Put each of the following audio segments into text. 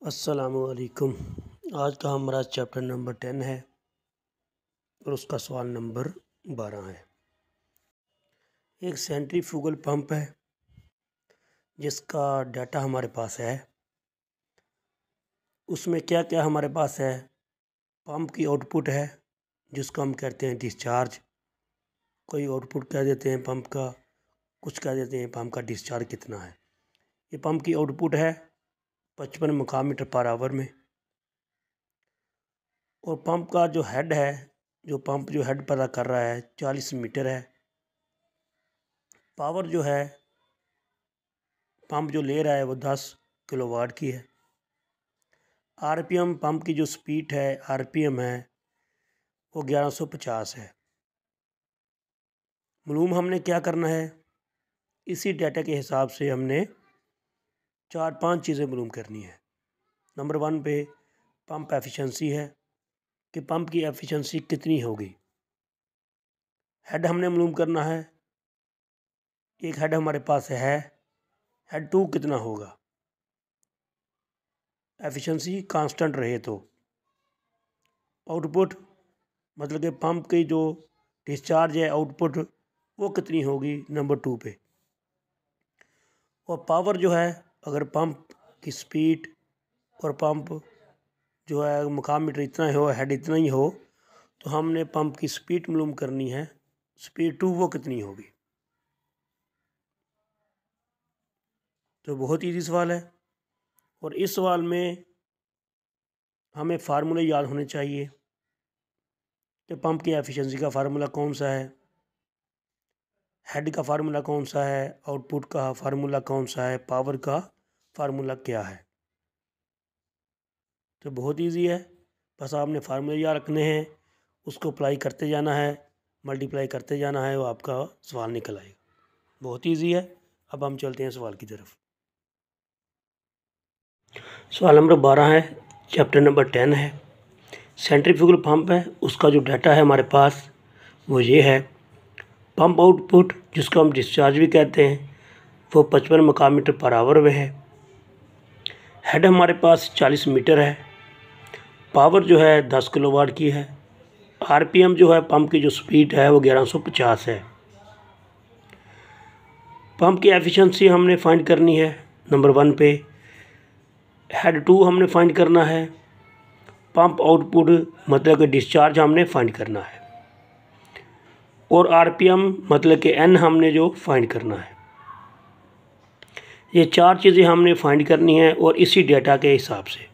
अस्सलामुअलैकुम। आज का हमारा चैप्टर नंबर 10 है और उसका सवाल नंबर 12 है। एक सेंट्रीफ्यूगल पंप है जिसका डाटा हमारे पास है। उसमें क्या क्या हमारे पास है? पंप की आउटपुट है जिसको हम कहते हैं डिस्चार्ज। कोई आउटपुट कह देते हैं पंप का, कुछ कह देते हैं पंप का डिस्चार्ज कितना है। ये पंप की आउटपुट है 55 मुकाम मीटर पर आवर में। और पंप का जो हेड है, पंप जो हेड पैदा कर रहा है 40 मीटर है। पावर जो है पंप जो ले रहा है वो 10 किलोवाट की है। आरपीएम पंप की जो स्पीड है, आरपीएम है वो 1150 है। मालूम हमने क्या करना है, इसी डाटा के हिसाब से हमने 4-5 चीज़ें मालूम करनी है। नंबर 1 पे पंप एफिशिएंसी है कि पंप की एफिशिएंसी कितनी होगी। हेड हमने मालूम करना है, एक हेड हमारे पास है, हेड 2 कितना होगा, एफिशिएंसी कांस्टेंट रहे तो। आउटपुट मतलब कि पंप की जो डिस्चार्ज है आउटपुट वो कितनी होगी नंबर 2 पे। और पावर जो है, अगर पंप की स्पीड और पंप जो है मुकाम मीटर इतना ही हो, हेड इतना ही हो, तो हमने पंप की स्पीड मालूम करनी है, स्पीड 2 वो कितनी होगी। तो बहुत ईजी सवाल है। और इस सवाल में हमें फार्मूले याद होने चाहिए कि पंप की एफिशिएंसी का फार्मूला कौन सा है, हेड का फार्मूला कौन सा है, आउटपुट का फार्मूला कौन सा है, पावर का फार्मूला क्या है। तो बहुत इजी है, बस आपने फार्मूले याद रखने हैं, उसको अप्लाई करते जाना है, मल्टीप्लाई करते जाना है, वो आपका सवाल निकल आएगा। बहुत इजी है। अब हम चलते हैं सवाल की तरफ। सवाल नंबर 12 है, चैप्टर नंबर 10 है। सेंट्रीफ्यूगल पंप है, उसका जो डाटा है हमारे पास वो ये है। पंप आउटपुट जिसको हम डिस्चार्ज भी कहते हैं वो 55 मुकाम मीटर पर आवर में है। हेड हमारे पास 40 मीटर है। पावर जो है 10 किलोवाट की है। आरपीएम जो है पंप की जो स्पीड है वो 1150 है। पंप की एफिशिएंसी हमने फाइंड करनी है नंबर 1 पे। हेड 2 हमने फाइंड करना है। पंप आउटपुट मतलब कि डिस्चार्ज हमने फाइंड करना है। और आरपीएम मतलब कि एन हमने जो फाइंड करना है। ये 4 चीज़ें हमने फाइंड करनी है और इसी डाटा के हिसाब से।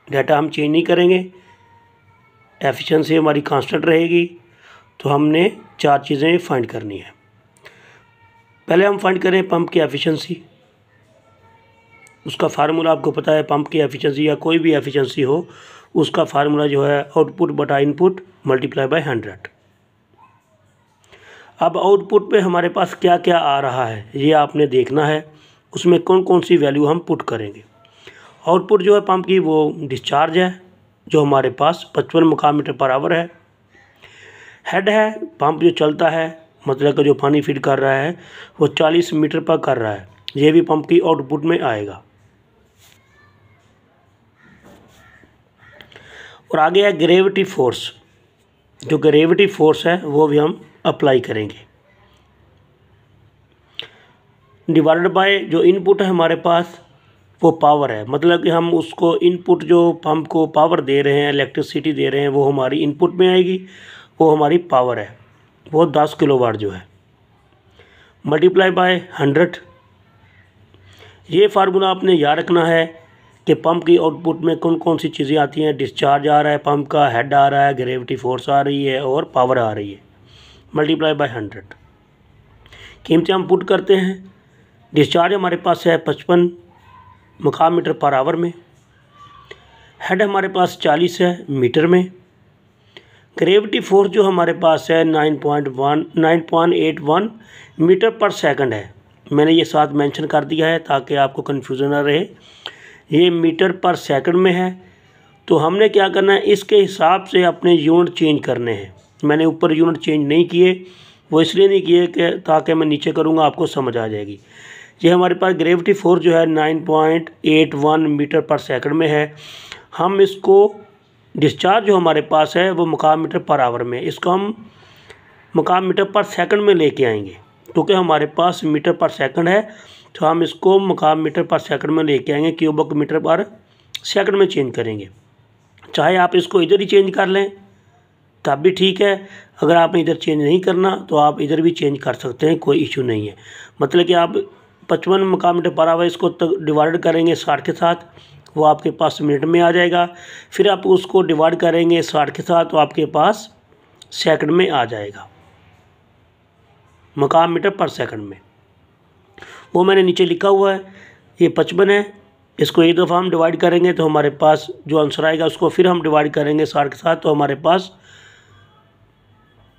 डाटा हम चेंज नहीं करेंगे, एफिशिएंसी हमारी कांस्टेंट रहेगी। तो हमने 4 चीज़ें फाइंड करनी है। पहले हम फाइंड करें पंप की एफिशिएंसी। उसका फार्मूला आपको पता है, पंप की एफिशिएंसी या कोई भी एफिशिएंसी हो उसका फार्मूला जो है आउटपुट बटा इनपुट मल्टीप्लाई बाय 100। अब आउटपुट पे हमारे पास क्या क्या आ रहा है ये आपने देखना है, उसमें कौन कौन सी वैल्यू हम पुट करेंगे। आउटपुट जो है पंप की वो डिस्चार्ज है जो हमारे पास 55 मुकाम मीटर पर आवर है। हेड है पंप जो चलता है, मतलब कि जो पानी फीड कर रहा है वो 40 मीटर पर कर रहा है, ये भी पंप की आउटपुट में आएगा। और आगे है ग्रेविटी फोर्स। जो ग्रेविटी फोर्स है वो भी हम अप्लाई करेंगे। डिवाइडेड बाय जो इनपुट है हमारे पास वो पावर है, मतलब कि हम उसको इनपुट जो पंप को पावर दे रहे हैं, इलेक्ट्रिसिटी दे रहे हैं, वो हमारी इनपुट में आएगी, वो हमारी पावर है, वो 10 किलोवाट जो है, मल्टीप्लाई बाय 100। ये फार्मूला आपने याद रखना है कि पंप की आउटपुट में कौन कौन सी चीज़ें आती हैं। डिस्चार्ज आ रहा है पंप का, हेड आ रहा है, ग्रेविटी फोर्स आ रही है और पावर आ रही है, मल्टीप्लाई बाय 100। कीमतें हम पुट करते हैं। डिस्चार्ज हमारे पास है 55 मुकाम मीटर पर आवर में। हेड हमारे पास 40 है मीटर में। ग्रेविटी फोर्स जो हमारे पास है 9.81 मीटर पर सेकंड है। मैंने ये साथ मेंशन कर दिया है ताकि आपको कन्फ्यूज़न ना रहे। ये मीटर पर सेकंड में है, तो हमने क्या करना है, इसके हिसाब से अपने यूनिट चेंज करने हैं। मैंने ऊपर यूनिट चेंज नहीं किए, वो इसलिए नहीं किए कि ताकि मैं नीचे करूँगा आपको समझ आ जाएगी। ये हमारे पास ग्रेविटी फोर्स जो है 9.81 मीटर पर सेकंड में है। हम इसको डिस्चार्ज जो हमारे पास है वो मुकाम मीटर पर आवर में, इसको हम मुकाम मीटर पर सेकंड में लेके आएंगे, क्योंकि हमारे पास मीटर पर सेकंड है तो हम इसको मुकाम मीटर पर सेकंड में लेके आएंगे, क्यूबिक मीटर पर सेकंड में चेंज करेंगे। चाहे आप इसको इधर ही चेंज कर लें तब भी ठीक है, अगर आपने इधर चेंज नहीं करना तो आप इधर भी चेंज कर सकते हैं, कोई इशू नहीं है। मतलब कि आप 55 मुकाम मीटर पर आवर इसको डिवाइड करेंगे 60 के साथ, वो आपके पास मिनट में आ जाएगा। फिर आप उसको डिवाइड करेंगे 60 के साथ तो आपके पास सेकंड में आ जाएगा, मुकाम मीटर पर सेकंड में। वो मैंने नीचे लिखा हुआ है, ये 55 है, इसको एक दफ़ा हम डिवाइड करेंगे तो हमारे पास जो आंसर आएगा उसको फिर हम डिवाइड करेंगे 60 के साथ तो हमारे पास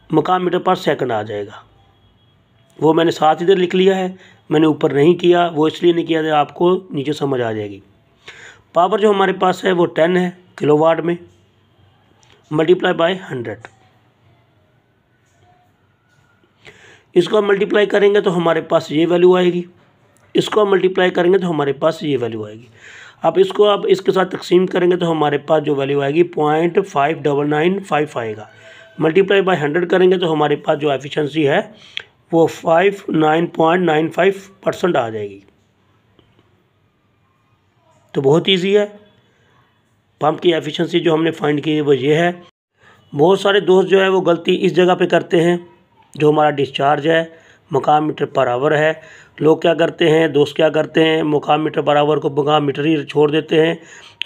मुकाम मीटर पर सेकंड आ जाएगा। वो मैंने साथ इधर लिख लिया है, मैंने ऊपर नहीं किया, वो इसलिए नहीं किया, आपको नीचे समझ आ जाएगी। पावर जो हमारे पास है वो 10 है किलोवाट में, मल्टीप्लाई बाय 100। इसको हम मल्टीप्लाई करेंगे तो हमारे पास ये वैल्यू आएगी, इसको हम मल्टीप्लाई करेंगे तो हमारे पास ये वैल्यू आएगी। अब इसको आप इसके साथ तकसीम करेंगे तो हमारे पास जो वैल्यू आएगी 0.59955 आएगा। मल्टीप्लाई बाय 100 करेंगे तो हमारे पास जो एफिशिएंसी है वो 59.95% आ जाएगी। तो बहुत इजी है, पंप की एफिशिएंसी जो हमने फाइंड की है वो ये है। बहुत सारे दोस्त जो है वो गलती इस जगह पे करते हैं, जो हमारा डिस्चार्ज है मुकाम मीटर पर आवर है। लोग क्या करते हैं, दोस्त क्या करते हैं, मुकाम मीटर पर आवर को मुकाम मीटर ही छोड़ देते हैं,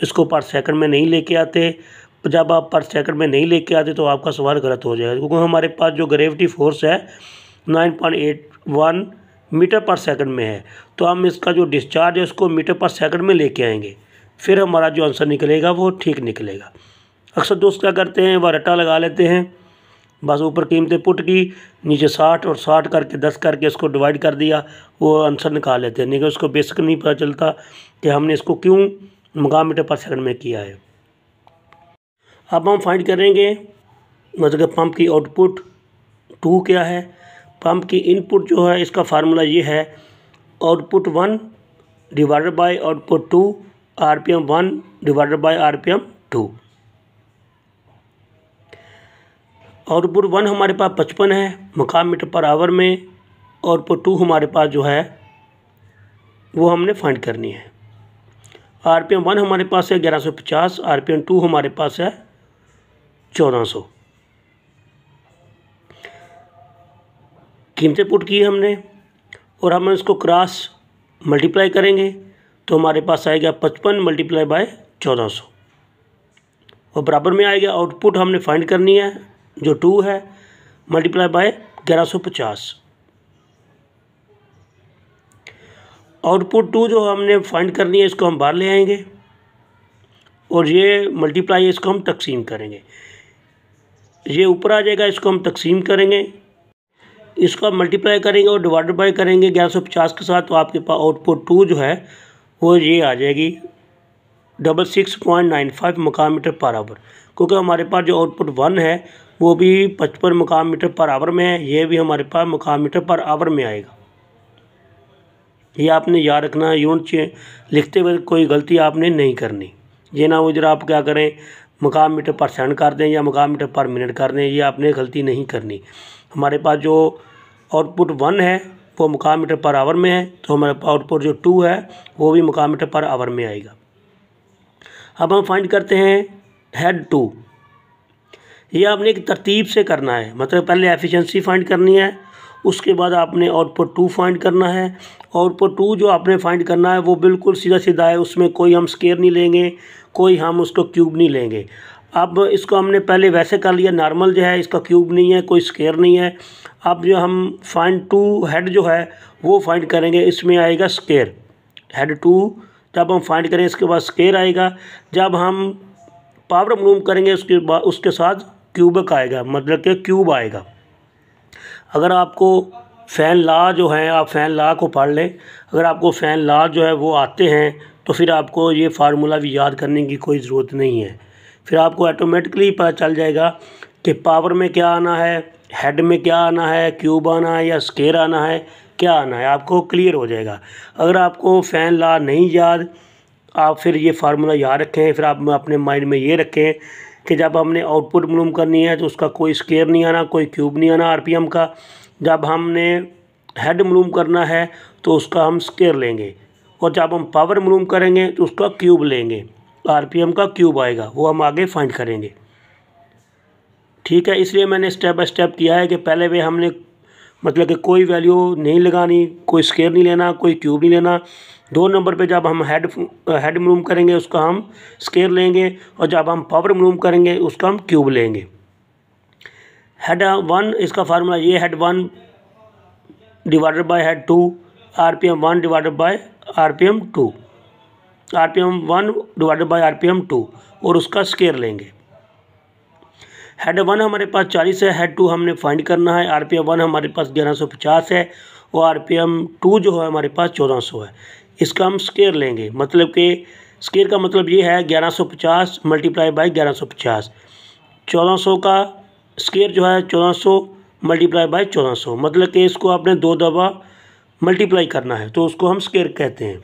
इसको पर सेकंड में नहीं लेके आते। जब आप पर सेकंड में नहीं लेके आते तो आपका सवाल गलत हो जाएगा, क्योंकि हमारे पास जो ग्रेविटी फोर्स है 9.81 मीटर पर सेकंड में है, तो हम इसका जो डिस्चार्ज है उसको मीटर पर सेकंड में लेके आएंगे, फिर हमारा जो आंसर निकलेगा वो ठीक निकलेगा। अक्सर दोस्त क्या करते हैं, वह रट्टा लगा लेते हैं, बस ऊपर कीमतें पुट की, नीचे 60 और 60 करके 10 करके इसको डिवाइड कर दिया, वो आंसर निकाल लेते हैं। नहीं कि उसको बेसिक नहीं पता चलता कि हमने इसको क्यों मुकाम मीटर पर सेकंड में किया है। अब हम फाइंड करेंगे मतलब पंप की आउटपुट 2 क्या है। पंप की इनपुट जो है इसका फार्मूला ये है, output 1 divided by output 2, RPM 1 divided by RPM 2। Output 1 हमारे पास 55 है मुकाम मीटर पर आवर में, आउटपुट 2 हमारे पास जो है वो हमने फाइंड करनी है। RPM 1 हमारे पास है 1150, RPM 2 हमारे पास है 1400। कीमतें पुट की हमने और हम इसको क्रॉस मल्टीप्लाई करेंगे तो हमारे पास आएगा 55 मल्टीप्लाई बाय 1400 और बराबर में आएगा आउटपुट हमने फाइंड करनी है जो 2 है मल्टीप्लाई बाय 1150। आउटपुट 2 जो हमने फाइंड करनी है इसको हम बाहर ले आएंगे और ये मल्टीप्लाई इसको हम तकसीम करेंगे, ये ऊपर आ जाएगा, इसको हम तकसीम करेंगे, इसको हम मल्टीप्लाई करेंगे और डिवाइडेड बाय करेंगे 1150 के साथ, तो आपके पास आउटपुट 2 जो है वो ये आ जाएगी 66.95 मुकाम मीटर पर आवर। क्योंकि हमारे पास जो आउटपुट 1 है वो भी 55 मुकाम मीटर पर आवर में है, ये भी हमारे पास मुकाम मीटर पर आवर में आएगा। ये आपने याद रखना, यूनिट लिखते हुए कोई गलती आपने नहीं करनी, ये ना वो इधर आप क्या करें मुकाम मीटर पर सेकंड कर दें या मुकाम मीटर पर मिनट कर दें, ये आपने गलती नहीं करनी। हमारे पास जो आउटपुट 1 है वो मुकाम मीटर पर आवर में है, तो हमारे पास आउटपुट जो 2 है वो भी मुकाम मीटर पर आवर में आएगा। अब हम फाइंड करते हैं हेड 2। ये आपने एक तरतीब से करना है, मतलब पहले एफिशिएंसी फाइंड करनी है, उसके बाद आपने आउटपुट 2 फाइंड करना है। आउटपुट 2 जो आपने फाइंड करना है वो बिल्कुल सीधा सीधा है, उसमें कोई हम स्केयर नहीं लेंगे, कोई हम उसको क्यूब नहीं लेंगे। अब इसको हमने पहले वैसे कर लिया, नॉर्मल जो है इसका क्यूब नहीं है, कोई स्केयर नहीं है। अब जो हम फाइंड 2 हेड जो है वो फाइंड करेंगे, इसमें आएगा स्केयर। हेड 2 जब हम फाइंड करें इसके बाद स्केयर आएगा, जब हम पावर मालूम करेंगे उसके बाद उसके साथ क्यूबिक आएगा, मतलब कि क्यूब आएगा। अगर आपको फ़ैन लॉ जो है, आप फ़ैन लॉ को पढ़ लें, अगर आपको फ़ैन लॉ जो है वो आते हैं तो फिर आपको ये फार्मूला भी याद करने की कोई ज़रूरत नहीं है, फिर आपको ऑटोमेटिकली पता चल जाएगा कि पावर में क्या आना है, हेड में क्या आना है, क्यूब आना है या स्केयर आना है, क्या आना है, आपको क्लियर हो जाएगा। अगर आपको फ़ैन लॉ नहीं याद, आप फिर ये फार्मूला याद रखें, फिर आप अपने माइंड में ये रखें कि जब हमने आउटपुट मालूम करनी है तो उसका कोई स्केयर नहीं आना, कोई क्यूब नहीं आना आरपीएम का। जब हमने हेड मालूम करना है तो उसका हम स्केयर लेंगे, और जब हम पावर मालूम करेंगे तो उसका क्यूब लेंगे, आरपीएम का क्यूब आएगा, वो हम आगे फाइंड करेंगे। ठीक है, इसलिए मैंने स्टेप बाय स्टेप किया है कि पहले वे हमने मतलब कि कोई वैल्यू नहीं लगानी, कोई स्केयर नहीं लेना, कोई क्यूब नहीं लेना। 2 नंबर पे जब हम हेड मालूम करेंगे उसका हम स्केयर लेंगे, और जब हम पावर मालूम करेंगे उसका हम क्यूब लेंगे। हेड 1 इसका फार्मूला ये, head 1 divided by head 2, RPM 1 divided by RPM 2, RPM 1 divided by RPM 2, और उसका स्केयर लेंगे। हेड 1 हमारे पास 40 है, हेड 2 हमने फाइंड करना है। आरपीएम 1 हमारे पास 1150 है, और आरपीएम 2 जो है हमारे पास 1400 है। इसका हम स्केयर लेंगे, मतलब कि स्केयर का मतलब ये है 1150 मल्टीप्लाई बाई 1150। 1400 का स्केयर जो है 1400 मल्टीप्लाई बाई 1400, मतलब कि इसको आपने 2 दफ़ा मल्टीप्लाई करना है तो उसको हम स्केयर कहते हैं।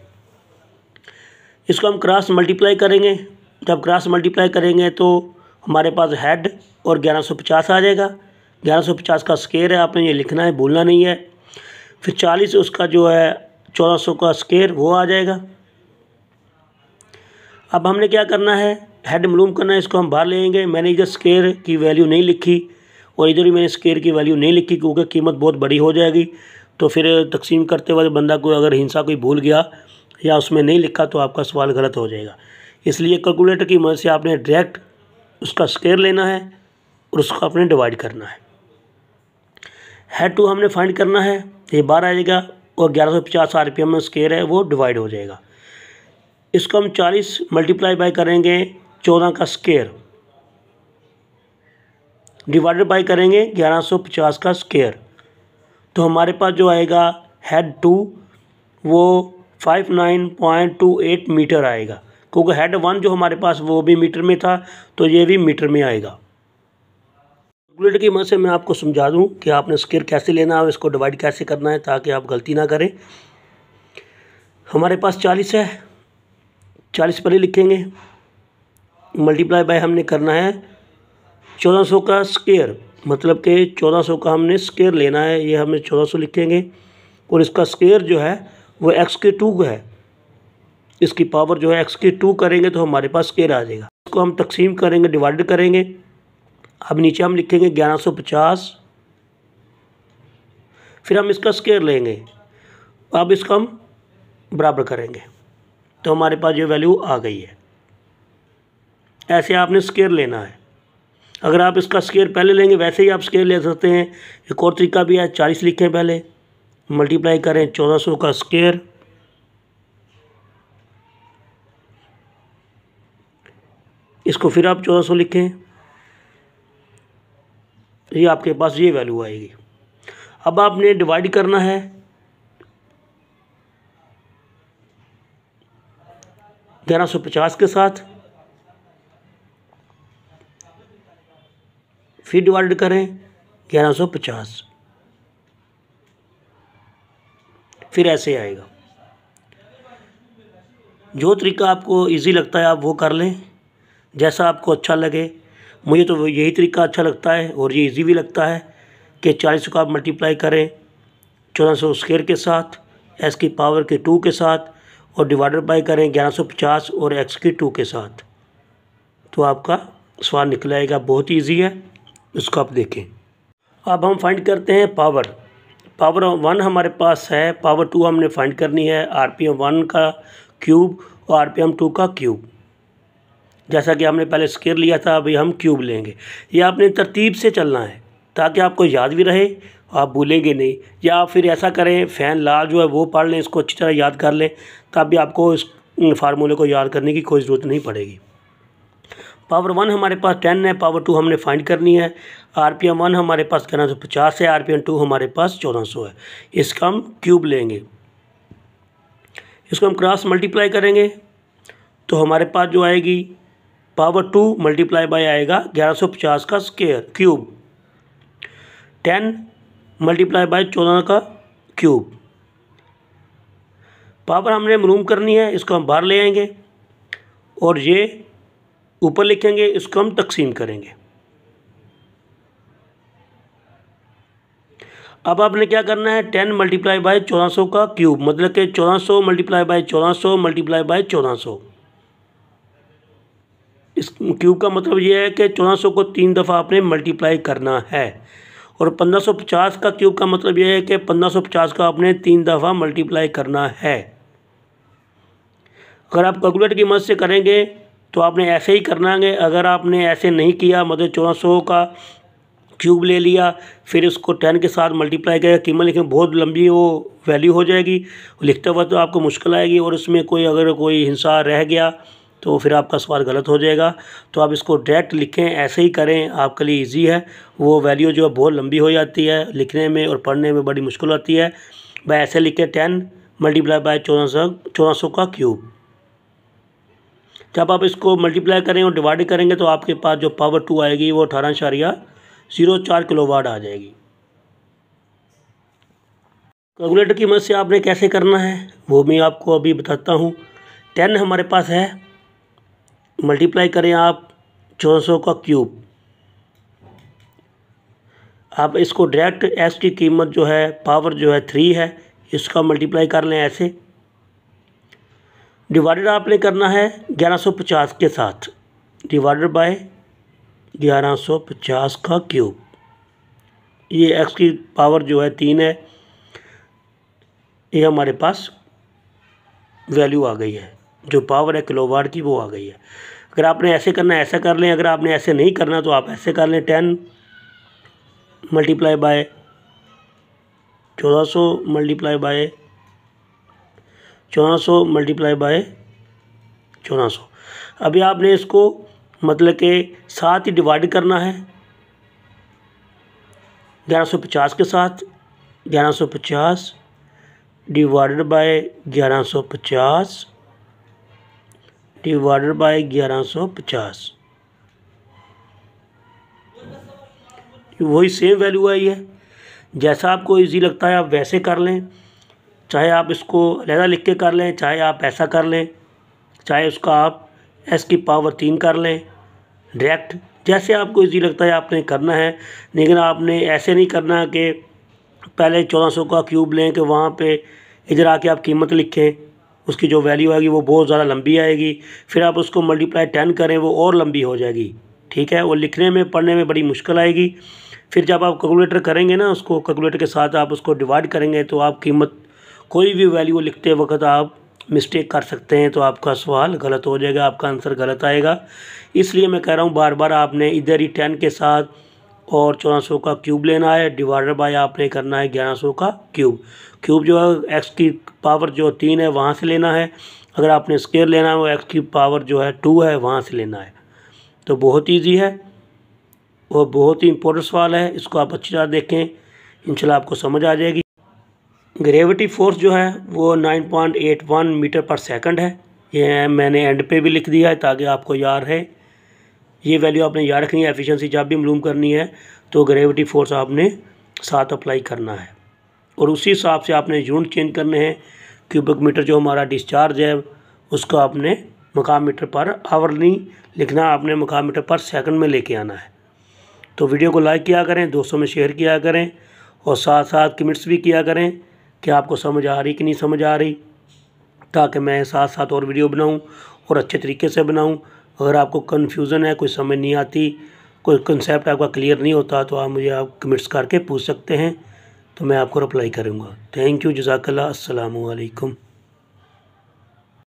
इसको हम क्रॉस मल्टीप्लाई करेंगे, जब क्रॉस मल्टीप्लाई करेंगे तो हमारे पास हेड और 1150 आ जाएगा। 1150 का स्केयर है, आपने ये लिखना है, भूलना नहीं है। फिर 40 उसका जो है 1400 का स्केयर वो आ जाएगा। अब हमने क्या करना है, हेड मालूम करना है, इसको हम बाहर लेंगे। मैंने इधर स्केयर की वैल्यू नहीं लिखी और इधर भी मैंने स्केयर की वैल्यू नहीं लिखी, क्योंकि कीमत बहुत बड़ी हो जाएगी। तो फिर तकसीम करते वक्त बंदा को अगर हिंसा कोई भूल गया या उसमें नहीं लिखा तो आपका सवाल गलत हो जाएगा। इसलिए कैलकुलेटर की मदद से आपने डायरेक्ट उसका स्केयर लेना है और उसको आपने डिवाइड करना है। हेड 2 हमने फाइंड करना है, ये बाहर आ जाएगा, और 1150 आरपीएम में स्केयर है वो डिवाइड हो जाएगा। इसको हम 40 मल्टीप्लाई बाय करेंगे 14 का स्केयर, डिवाइडेड बाय करेंगे 1150 का स्केयर, तो हमारे पास जो आएगा हेड 2 वो 59.28 मीटर आएगा, क्योंकि हेड 1 जो हमारे पास वो भी मीटर में था तो ये भी मीटर में आएगा। कैलकुलेटर की मदद से मैं आपको समझा दूं कि आपने स्केयर कैसे लेना है और इसको डिवाइड कैसे करना है ताकि आप गलती ना करें। हमारे पास 40 है, 40 पर ही लिखेंगे, मल्टीप्लाई बाय हमने करना है 1400 का स्केयर, मतलब कि 1400 का हमने स्केयर लेना है, ये हमें 1400 लिखेंगे, और इसका स्केयर जो है वो x के 2 है, इसकी पावर जो है x के 2 करेंगे तो हमारे पास स्केयर आ जाएगा। इसको हम तकसीम करेंगे, डिवाइड करेंगे। अब नीचे हम लिखेंगे 1150, फिर हम इसका स्केयर लेंगे, अब इसका हम बराबर करेंगे तो हमारे पास ये वैल्यू आ गई है। ऐसे आपने स्केयर लेना है। अगर आप इसका स्केयर पहले लेंगे वैसे ही आप स्केयर ले सकते हैं। एक और तरीका भी है, 40 लिखें पहले, मल्टीप्लाई करें 1400 का स्केयर, इसको फिर आप 1400 लिखें, ये आपके पास ये वैल्यू आएगी। अब आपने डिवाइड करना है 1150 के साथ, फिर डिवाइड करें 1150, फिर ऐसे आएगा। जो तरीका आपको इजी लगता है आप वो कर लें, जैसा आपको अच्छा लगे। मुझे तो यही तरीका अच्छा लगता है और ये इजी भी लगता है कि 40 को आप मल्टीप्लाई करें 1400 स्केयर के साथ, x की पावर के 2 के साथ, और डिवाइडेड बाय करें 1150 और x की 2 के साथ, तो आपका सवाल निकल आएगा। बहुत ईजी है, इसको आप देखें। अब हम फाइंड करते हैं पावर। पावर 1 हमारे पास है, पावर 2 हमने फाइंड करनी है, आरपीएम 1 का क्यूब और आरपीएम 2 का क्यूब। जैसा कि हमने पहले स्केयर लिया था, अभी हम क्यूब लेंगे। ये आपने तरतीब से चलना है ताकि आपको याद भी रहे, आप भूलेंगे नहीं। या आप फिर ऐसा करें, फ़ैन लॉ जो है वो पढ़ लें, इसको अच्छी तरह याद कर लें, तब भी आपको इस फार्मूले को याद करने की कोई ज़रूरत नहीं पड़ेगी। पावर 1 हमारे पास 10 है, पावर 2 हमने फाइंड करनी है। आरपीएम 1 हमारे पास 1150 है, आरपीएम 2 हमारे पास 1400 है। इसका हम क्यूब लेंगे, इसको हम क्रॉस मल्टीप्लाई करेंगे तो हमारे पास जो आएगी पावर 2 मल्टीप्लाई बाय आएगा 1150 का स्केयर क्यूब, 10 मल्टीप्लाई बाय 14 का क्यूब, पावर हमने मालूम करनी है, इसको हम बाहर ले आएंगे और ये ऊपर लिखेंगे, इसको हम तकसीम करेंगे। अब आपने क्या करना है, 10 मल्टीप्लाई बाय 1400 का क्यूब, मतलब कि 1400 मल्टीप्लाई बाय 1400 मल्टीप्लाई बाय 1400। इस क्यूब का मतलब ये है कि 1400 को 3 दफ़ा आपने मल्टीप्लाई करना है, और 1550 का क्यूब का मतलब ये है कि 1550 का आपने 3 दफ़ा मल्टीप्लाई करना है। अगर आप कैलकुलेटर की मदद से करेंगे तो आपने ऐसे ही करना है। अगर आपने ऐसे नहीं किया, मतलब 1400 का क्यूब ले लिया, फिर उसको 10 के साथ मल्टीप्लाई किया, कीमत लिखें, बहुत लंबी वो वैल्यू हो जाएगी, लिखते वक्त तो आपको मुश्किल आएगी, और उसमें अगर कोई हिस्सा रह गया तो फिर आपका सवाल गलत हो जाएगा। तो आप इसको डायरेक्ट लिखें, ऐसे ही करें, आपके लिए ईजी है। वो वैल्यू जो है बहुत लंबी हो जाती है, लिखने में और पढ़ने में बड़ी मुश्किल होती है। भाई ऐसे लिखें 10 मल्टीप्लाई बाय 1400 का क्यूब। जब आप इसको मल्टीप्लाई करें और डिवाइड करेंगे तो आपके पास जो पावर 2 आएगी वो 18.04 किलोवाट आ जाएगी। कैलकुलेटर की मदद से आपने कैसे करना है वो मैं आपको अभी बताता हूँ। 10 हमारे पास है, मल्टीप्लाई करें आप 1400 का क्यूब। आप इसको डायरेक्ट एक्स की कीमत जो है, पावर जो है 3 है, इसका मल्टीप्लाई कर लें ऐसे। डिवाइडेड आपने करना है 1150 के साथ, डिवाइडेड बाय 1150 का क्यूब। ये एक्स की पावर जो है 3 है, ये हमारे पास वैल्यू आ गई है, जो पावर है किलोवाट की वो आ गई है। अगर आपने ऐसे करना है ऐसा कर लें, अगर आपने ऐसे नहीं करना तो आप ऐसे कर लें, 10 multiply by 1400 multiply by 1400 multiply by 1400। अभी आपने इसको मतलब के साथ ही डिवाइड करना है 1150 के साथ। 1150 डिवाइडेड बाय 1150 डिवाइडेड बाय 1150, वही सेम वैल्यू आई है। जैसा आपको इजी लगता है आप वैसे कर लें, चाहे आप इसको अलग लिख के कर लें, चाहे आप ऐसा कर लें, चाहे उसका आप एस की पावर 3 कर लें डायरेक्ट, जैसे आपको इजी लगता है आपने करना है। लेकिन आपने ऐसे नहीं करना कि पहले 1400 का क्यूब लें कि वहाँ पे इधर आके आप कीमत लिखें, उसकी जो वैल्यू आएगी वो बहुत ज़्यादा लंबी आएगी, फिर आप उसको मल्टीप्लाई 10 करें वो और लंबी हो जाएगी, ठीक है, वो लिखने में पढ़ने में बड़ी मुश्किल आएगी। फिर जब आप कैलकुलेटर करेंगे ना, उसको कैलकुलेटर के साथ आप उसको डिवाइड करेंगे तो आप कीमत कोई भी वैल्यू लिखते वक्त आप मिस्टेक कर सकते हैं, तो आपका सवाल गलत हो जाएगा, आपका आंसर गलत आएगा। इसलिए मैं कह रहा हूँ बार बार आपने इधर ही 10 के साथ और 1400 का क्यूब लेना है, डिवाइडर बाय आपने करना है 1100 का क्यूब। क्यूब जो है एक्स की पावर जो 3 है वहाँ से लेना है, अगर आपने स्क्वायर लेना है वो एक्स की पावर जो है 2 है वहाँ से लेना है। तो बहुत ईजी है और बहुत ही इंपॉर्टेंट सवाल है, इसको आप अच्छी तरह देखें, इंशाल्लाह आपको समझ आ जाएगी। ग्रेविटी फोर्स जो है वो 9.81 मीटर पर सेकंड है। ये मैंने एंड पे भी लिख दिया है ताकि आपको याद है, ये वैल्यू आपने याद रखनी है। एफिशिएंसी जब भी मालूम करनी है तो ग्रेविटी फोर्स आपने साथ अप्लाई करना है, और उसी हिसाब से आपने यूनिट चेंज करने हैं। क्यूबिक मीटर जो हमारा डिस्चार्ज है उसको आपने मकाम मीटर पर आवर नहीं लिखना, आपने मकाम मीटर पर सेकंड में लेके आना है। तो वीडियो को लाइक किया करें, दोस्तों में शेयर किया करें, और साथ साथ कमेंट्स भी किया करें कि आपको समझ आ रही कि नहीं समझ आ रही, ताकि मैं साथ साथ और वीडियो बनाऊं और अच्छे तरीके से बनाऊं। अगर आपको कन्फ्यूज़न है, कोई समझ नहीं आती, कोई कंसेप्ट आपका क्लियर नहीं होता, तो आप मुझे कमेंट्स करके पूछ सकते हैं, तो मैं आपको रिप्लाई करूँगा। थैंक यू, जज़ाकल्लाह, अस्सलामु अलैकुम।